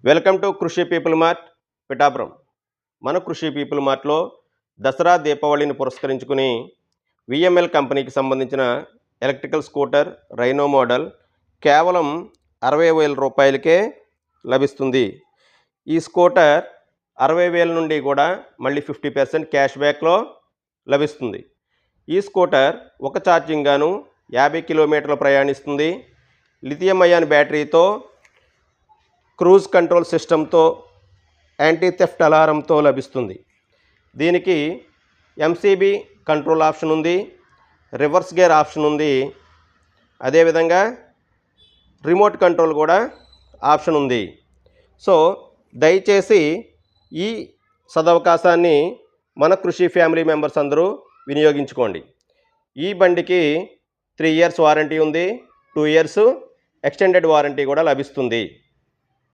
Welcome to కృషి people mart Pithapuram. మన కృషి పీపుల్ మార్ట్లో దసరా దీపావళిని పురస్కరించుకుని విఎంఎల్ కంపెనీకి సంబంధించిన ఎలక్ట్రికల్ స్కూటర్ రైనో మోడల్ కేవలం 60,000 రూపాయలకే లభిస్తుంది. ఈ స్కూటర్ 60,000 నుండి కూడా మళ్ళీ 50% క్యాష్ బ్యాక్లో లభిస్తుంది. ఈ స్కూటర్ ఒక ఛార్జింగ్ గాను 50 కిలోమీటర్లు ప్రయాణిస్తుంది. లిథియం అయాన్ బ్యాటరీతో, క్రూజ్ కంట్రోల్ సిస్టంతో, యాంటీ థెఫ్ట్ అలారంతో లభిస్తుంది. దీనికి ఎంసీబీ కంట్రోల్ ఆప్షన్ ఉంది, రివర్స్ గేర్ ఆప్షన్ ఉంది, అదేవిధంగా రిమోట్ కంట్రోల్ కూడా ఆప్షన్ ఉంది. సో దయచేసి ఈ సదవకాశాన్ని మన కృషి ఫ్యామిలీ మెంబర్స్ అందరూ వినియోగించుకోండి. ఈ బండికి 3 ఇయర్స్ వారంటీ ఉంది, 2 ఇయర్స్ ఎక్స్టెండెడ్ వారంటీ కూడా లభిస్తుంది.